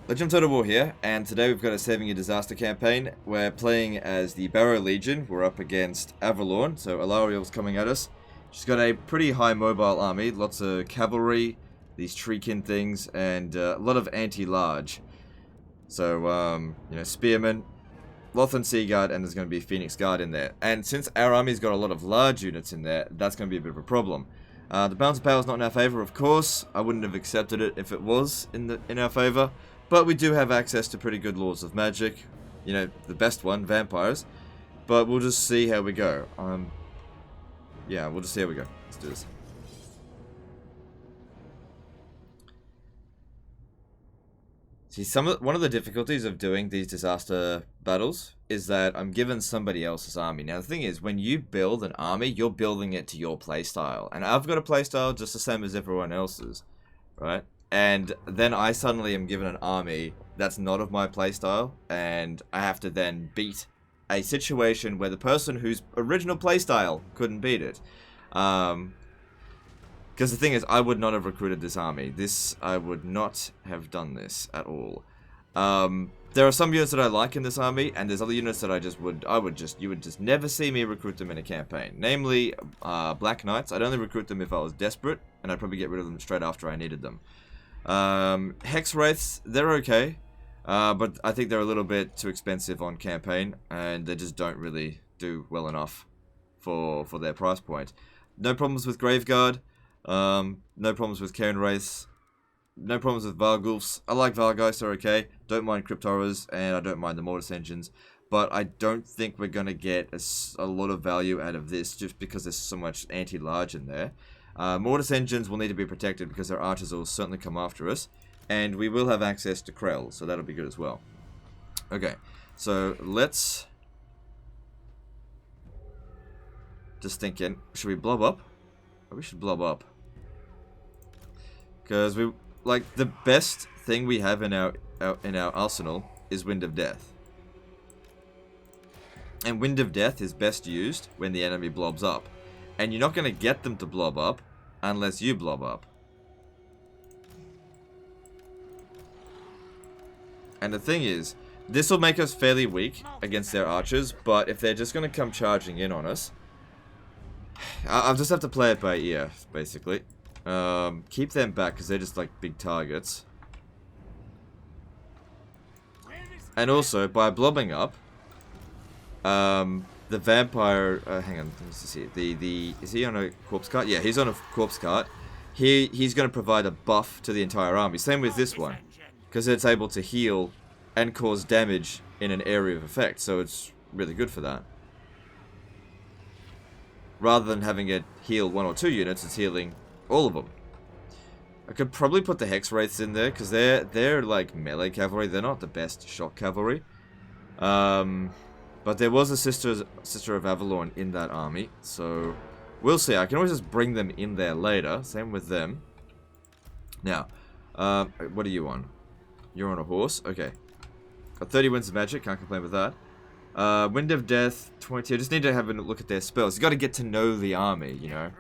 Legend of Total War here, and today we've got a Saving a Disaster campaign. We're playing as the Barrow Legion. We're up against Avalon, so Alariel's coming at us. She's got a pretty high mobile army, lots of cavalry, these treekin things, and a lot of anti-large. So, you know, Spearmen, Lothan Sea Guard, and there's going to be Phoenix Guard in there. And since our army's got a lot of large units in there, that's going to be a bit of a problem. The balance of power is not in our favor, of course. I wouldn't have accepted it if it was in our favor. But we do have access to pretty good laws of magic. You know, the best one, vampires. But we'll just see how we go. Yeah, we'll just see how we go. Let's do this. See, one of the difficulties of doing these disaster battles is that I'm given somebody else's army. Now, the thing is, when you build an army, you're building it to your playstyle. And I've got a playstyle just the same as everyone else's, right? And then I suddenly am given an army that's not of my playstyle, and I have to then beat a situation where the person whose original playstyle couldn't beat it. Because the thing is, I would not have recruited this army. I would not have done this at all. There are some units that I like in this army, and there's other units that you would just never see me recruit them in a campaign. Namely, Black Knights. I'd only recruit them if I was desperate, and I'd probably get rid of them straight after I needed them. Hex Wraiths, they're okay, but I think they're a little bit too expensive on campaign, and they just don't really do well enough for their price point. No problems with Graveguard, no problems with Cairn Wraiths, no problems with Vargulfs. I like Vargeist, they're okay. Don't mind Crypt Horrors, and I don't mind the Mortis Engines, but I don't think we're going to get a lot of value out of this just because there's so much anti-large in there. Mortis Engines will need to be protected because their archers will certainly come after us. And we will have access to Krell, so that'll be good as well. Okay, so let's... Just thinking, should we blob up? Oh, we should blob up. Because the best thing we have in our arsenal is Wind of Death. And Wind of Death is best used when the enemy blobs up. And you're not going to get them to blob up unless you blob up. And the thing is, this will make us fairly weak against their archers, but if they're just going to come charging in on us, I'll just have to play it by ear, basically. Keep them back because they're just like big targets. And also, by blobbing up, the vampire, hang on, let's see. Is he on a corpse cart? Yeah, he's on a corpse cart. He's going to provide a buff to the entire army. Same with this one, because it's able to heal and cause damage in an area of effect. So it's really good for that. Rather than having it heal 1 or 2 units, it's healing all of them. I could probably put the Hex Wraiths in there because they're like melee cavalry. They're not the best shock cavalry. But there was a Sister of Avalon in that army, so we'll see. I can always just bring them in there later. Same with them. Now, what are you on? You're on a horse? Okay. Got 30 Winds of Magic, can't complain with that. Wind of Death, 20. I just need to have a look at their spells. You got to get to know the army, you know.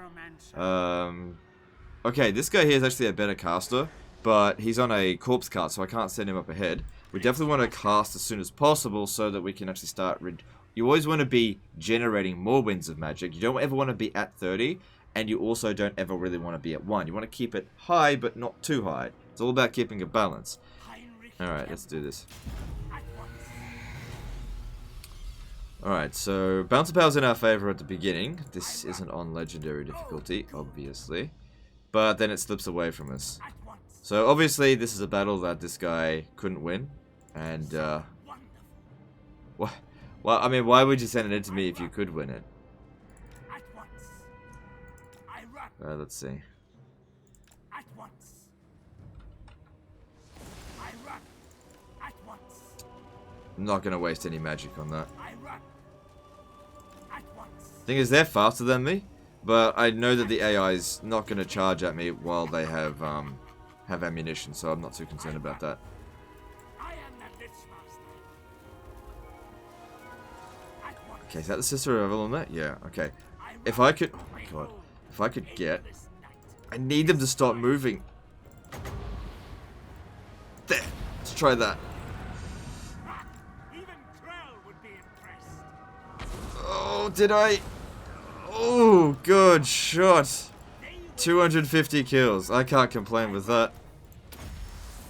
Okay, this guy here is actually a better caster, but he's on a corpse cart, so I can't send him up ahead. We definitely want to cast as soon as possible so that we can actually start... You always want to be generating more Winds of Magic. You don't ever want to be at 30, and you also don't ever really want to be at 1. You want to keep it high, but not too high. It's all about keeping a balance. Alright, let's do this. Alright, so Bounce of Power's in our favor at the beginning. This isn't on Legendary difficulty, obviously. But then it slips away from us. So obviously this is a battle that this guy couldn't win. And, well, I mean, why would you send it in to me if you could win it? Let's see. I'm not going to waste any magic on that. Thing is, they're faster than me, but I know that the AI is not going to charge at me while they have ammunition, so I'm not too concerned about that. Okay, is that the Sister of Avalon there? Yeah, okay. If I could... Oh my god. If I could get... I need them to stop moving. There. Let's try that. Oh, did I? Oh, good shot. 250 kills. I can't complain with that.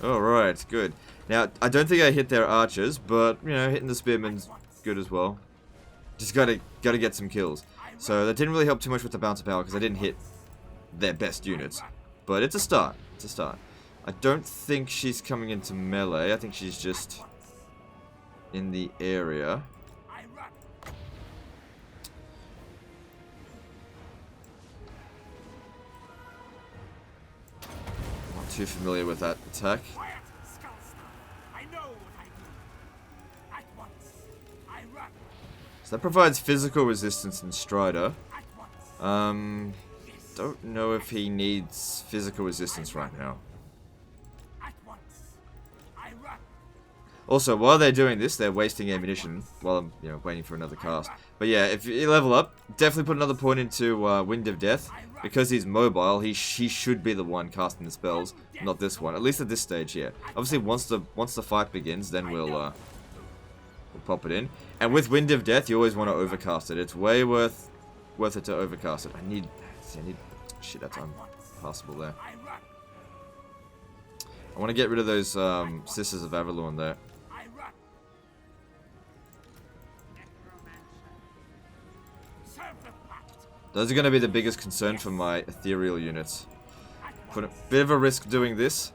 Alright, good. Now, I don't think I hit their archers, but, you know, hitting the spearmen's good as well. Just gotta get some kills. So, that didn't really help too much with the bounce of power, because I didn't hit their best units. But it's a start. It's a start. I don't think she's coming into melee. I think she's just in the area. Not too familiar with that attack. So that provides physical resistance in Strider. Don't know if he needs physical resistance right now. Also, while they're doing this, they're wasting ammunition while I'm, you know, waiting for another cast. But yeah, if you level up, definitely put another point into Wind of Death. Because he's mobile, he should be the one casting the spells, not this one. At least at this stage here. Obviously, once the fight begins, then we'll pop it in. And with Wind of Death, you always want to overcast it. It's way worth it to overcast it. I need shit. That's unpassable there. I want to get rid of those Sisters of Avalon there. Those are going to be the biggest concern for my ethereal units. Put a bit of a risk doing this.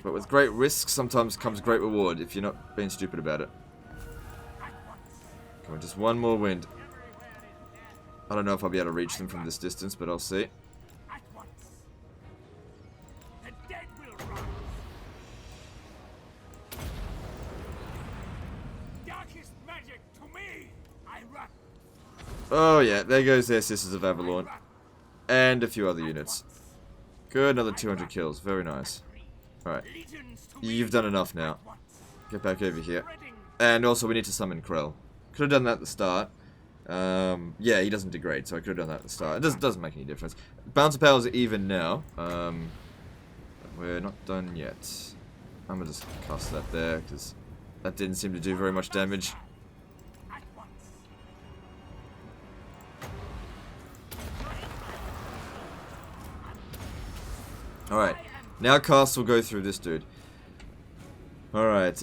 But with great risk sometimes comes great reward if you're not being stupid about it. Come on, just one more wind. I don't know if I'll be able to reach them from this distance, but I'll see. Oh yeah, there goes their Sisters of Avalon. And a few other units. Good, another 200 kills. Very nice. Alright. You've done enough now. Get back over here. And also we need to summon Krell. Could have done that at the start. Yeah, he doesn't degrade, so I could have done that at the start. It doesn't make any difference. Bounce of powers are even now. We're not done yet. I'm gonna just cast that there, because that didn't seem to do very much damage. Alright, now cast will go through this dude. Alright,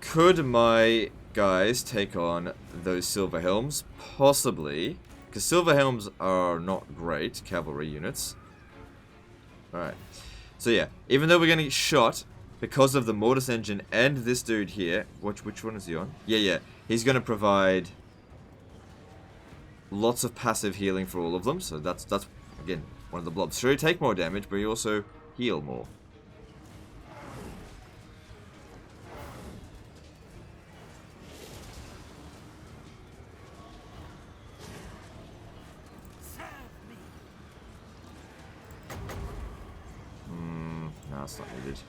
could my guys take on those Silver Helms? Possibly, because Silver Helms are not great cavalry units. Alright, so yeah, even though we're going to get shot because of the Mortis Engine and this dude here, which one is he on? Yeah, he's going to provide lots of passive healing for all of them, so that's again, one of the blobs. Sure, you take more damage, but you also heal more. No, it's not needed.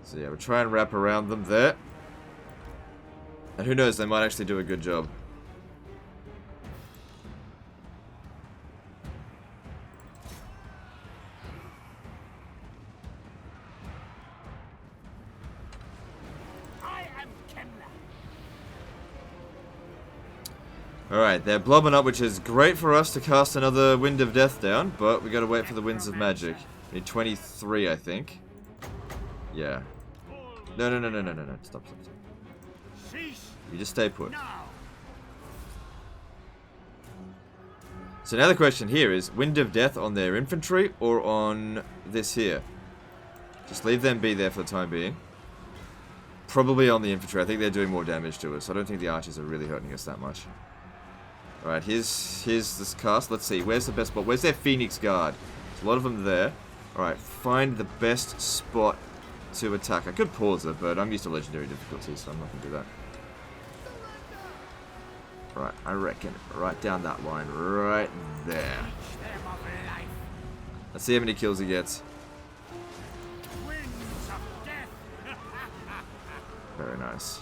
So yeah, we'll try and wrap around them there. And who knows, they might actually do a good job. Alright, they're blobbing up, which is great for us to cast another Wind of Death down, but we gotta wait for the Winds of Magic. We need 23, I think. Yeah. No. Stop. You just stay put. So now the question here is, Wind of Death on their infantry or on this here? Just leave them be there for the time being. Probably on the infantry. I think they're doing more damage to us. I don't think the archers are really hurting us that much. Alright, here's this cast. Let's see, where's the best spot? Where's their Phoenix Guard? There's a lot of them there. Alright, find the best spot to attack. I could pause it, but I'm used to legendary difficulty, so I'm not going to do that. Right, I reckon right down that line, right there. Let's see how many kills he gets. Very nice.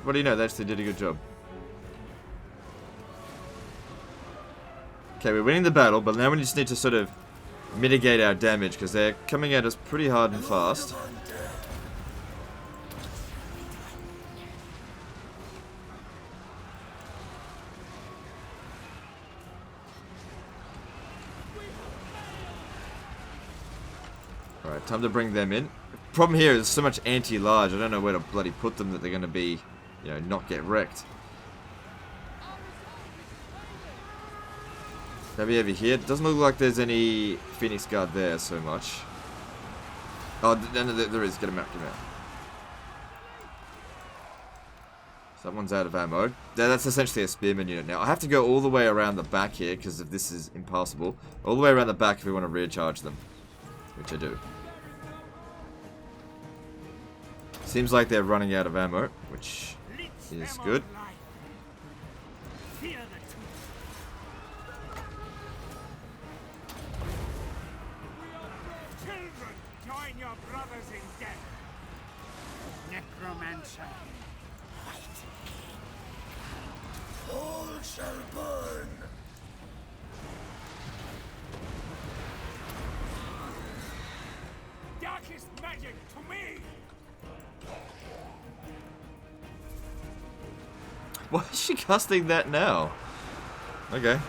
What do you know? They actually did a good job. Okay, we're winning the battle, but now we just need to sort of mitigate our damage because they're coming at us pretty hard and fast. Alright, time to bring them in. Problem here is so much anti-large, I don't know where to bloody put them that they're going to be, you know, not get wrecked. Maybe over here. It doesn't look like there's any Phoenix Guard there so much. Oh, no, there is. Get him out, get him out. So that one's out of ammo. That's essentially a spearman unit now. I have to go all the way around the back here because if this is impassable. All the way around the back if we want to recharge them. Which I do. Seems like they're running out of ammo, which is good. Join your brothers in death. Necromancer. All shall burn. Darkest magic to me. Why is she casting that now? Okay.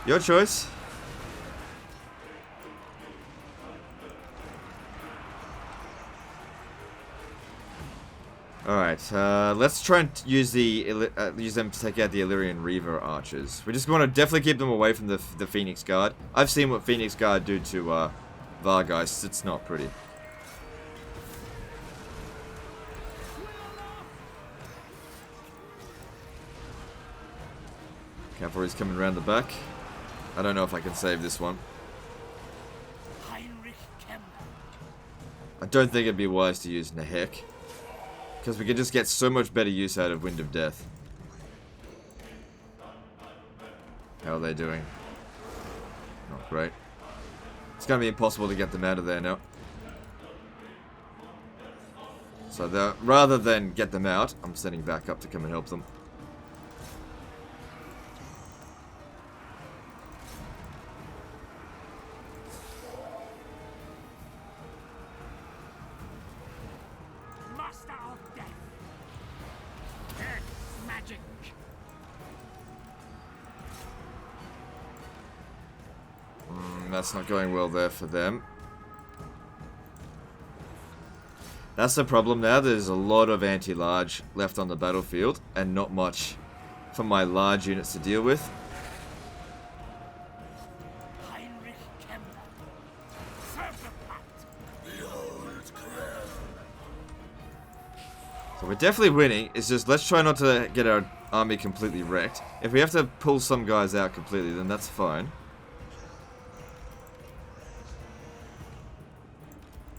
Your choice. Alright, let's try and use use them to take out the Illyrian Reaver archers. We just want to definitely keep them away from the Phoenix Guard. I've seen what Phoenix Guard do to Vargeists. It's not pretty. Cavalry's coming around the back. I don't know if I can save this one. I don't think it'd be wise to use Nehek. Because we could just get so much better use out of Wind of Death. How are they doing? Not great. It's going to be impossible to get them out of there now. So rather than get them out, I'm sending back up to come and help them. That's not going well there for them. That's the problem now. There's a lot of anti-large left on the battlefield and not much for my large units to deal with. So we're definitely winning. It's just let's try not to get our army completely wrecked. If we have to pull some guys out completely, then that's fine.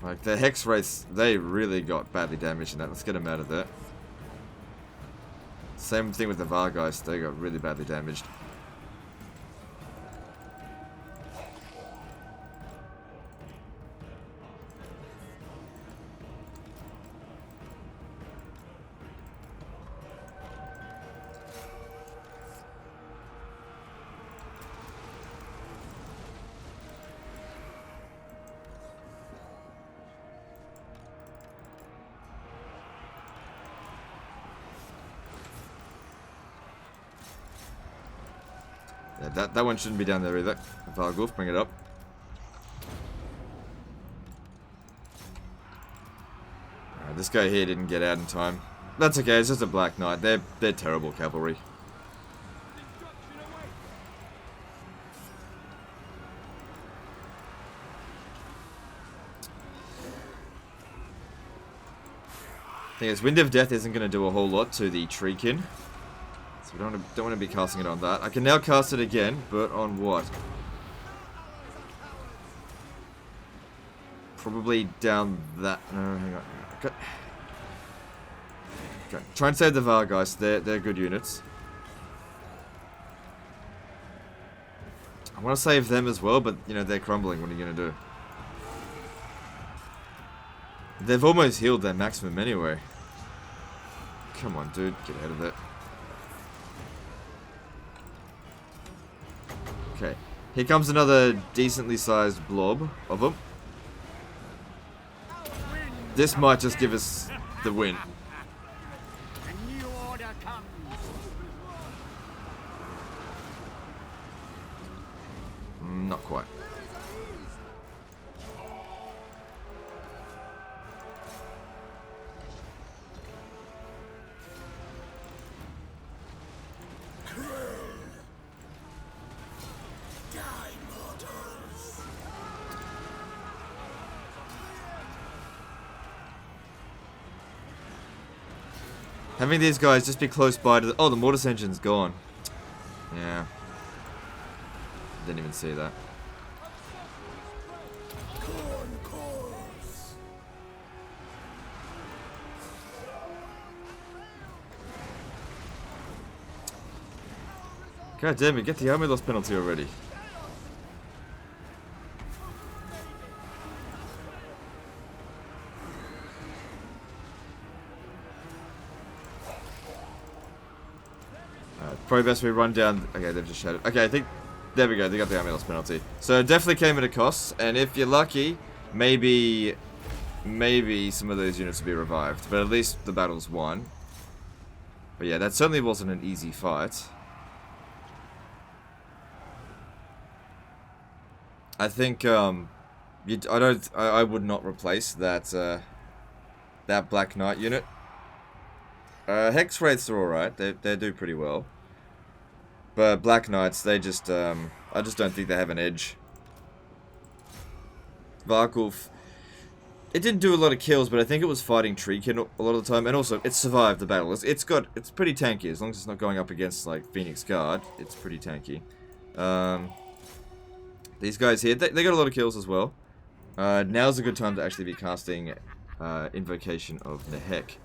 Like, the Hex Wraiths, they really got badly damaged in that. Let's get them out of there. Same thing with the Vargeists, they got really badly damaged. Yeah, that one shouldn't be down there either. Vargulf, bring it up. Alright, this guy here didn't get out in time. That's okay, it's just a Black Knight. They're terrible cavalry. Thing is, Wind of Death isn't going to do a whole lot to the Treekin. So we don't want to be casting it on that. I can now cast it again, but on what? Probably down that. No, hang on. Okay. Try and save the Vargeists. They're good units. I want to save them as well, but, you know, they're crumbling. What are you going to do? They've almost healed their maximum anyway. Come on, dude. Get out of there. Okay. Here comes another decently sized blob of them. This might just give us the win. A new order comes. Not quite. Having these guys just be close by to the... Oh, the mortis engine's gone. Yeah. Didn't even see that. God damn it, get the army loss penalty already. Probably best we run down... Okay, they've just shattered. Okay, I think... There we go, they got the army loss penalty. So it definitely came at a cost, and if you're lucky, maybe some of those units will be revived. But at least the battle's won. But yeah, that certainly wasn't an easy fight. I think, I would not replace that, that Black Knight unit. Hex Wraiths are alright, they do pretty well. But Black Knights, they just, I just don't think they have an edge. Varkulf, it didn't do a lot of kills, but I think it was fighting Treekin a lot of the time, and also, it survived the battle. It's pretty tanky, as long as it's not going up against, like, Phoenix Guard, it's pretty tanky. These guys here, they got a lot of kills as well. Now's a good time to actually be casting Invocation of Nehek.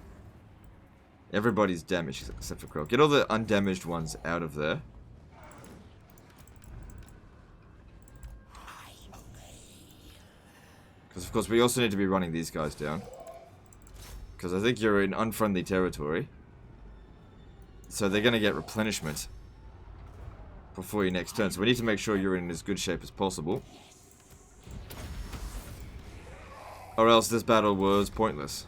Everybody's damaged except for Krill. Get all the undamaged ones out of there. Because of course we also need to be running these guys down. Because I think you're in unfriendly territory. So they're going to get replenishment before your next turn. So we need to make sure you're in as good shape as possible. Or else this battle was pointless.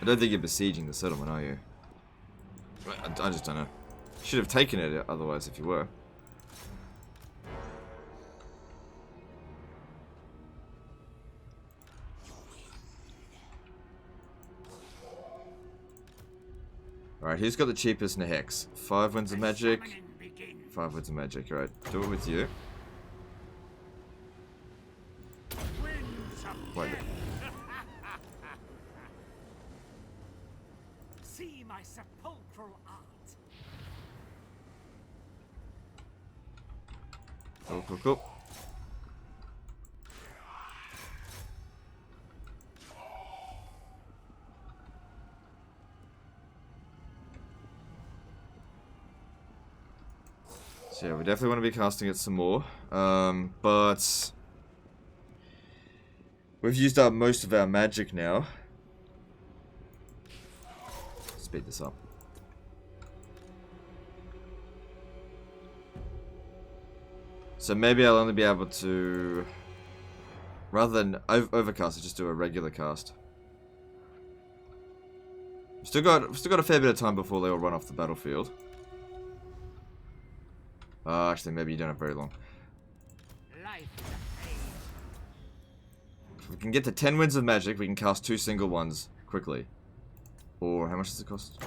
I don't think you're besieging the settlement, are you? I just don't know. Should have taken it otherwise if you were. Alright, who's got the cheapest Neheks? 5 Winds of Magic. 5 Winds of Magic, alright. Do it with you. Wait. See my sepulchral art. Cool, cool, cool. So yeah, we definitely want to be casting it some more. But we've used up most of our magic now. Speed this up. So maybe I'll only be able to, rather than overcast, I just do a regular cast. We've still got a fair bit of time before they all run off the battlefield. Actually, maybe you don't have very long. If we can get to 10 Winds of Magic, we can cast 2 single ones quickly. Or how much does it cost?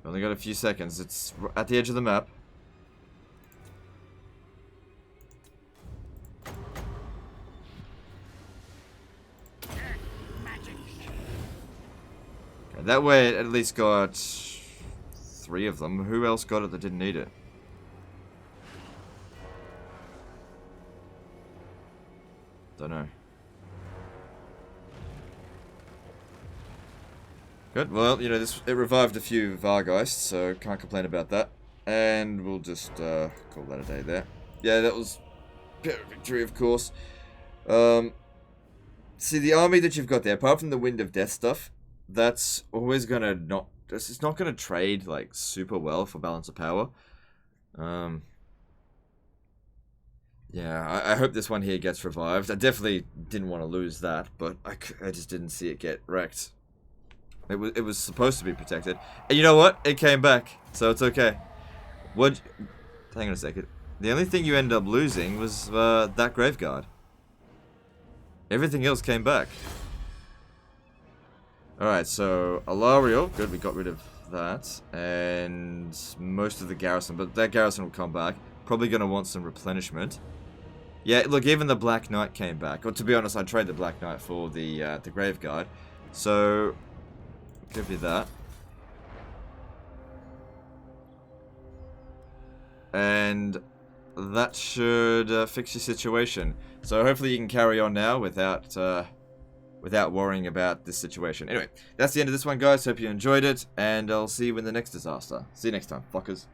Only got a few seconds. It's at the edge of the map. Okay, that way it at least got 3 of them. Who else got it that didn't need it? Don't know. Good. Well, you know, it revived a few Vargeists, so can't complain about that. And we'll just call that a day there. Yeah, that was victory, of course. See, the army that you've got there, apart from the Wind of Death stuff, that's always gonna not... It's not gonna trade, like, super well for balance of power. Yeah, I hope this one here gets revived. I definitely didn't want to lose that, but I just didn't see it get wrecked. It was supposed to be protected. And you know what? It came back, so it's okay. What? Hang on a second. The only thing you ended up losing was that Graveguard. Everything else came back. Alright, so Alariel, good, we got rid of that. And most of the garrison, but that garrison will come back. Probably going to want some replenishment. Yeah, look, even the Black Knight came back. Well, to be honest, I'd trade the Black Knight for the Graveguard. So, give you that. And that should fix your situation. So hopefully you can carry on now without worrying about this situation. Anyway, that's the end of this one, guys. Hope you enjoyed it, and I'll see you in the next disaster. See you next time, fuckers.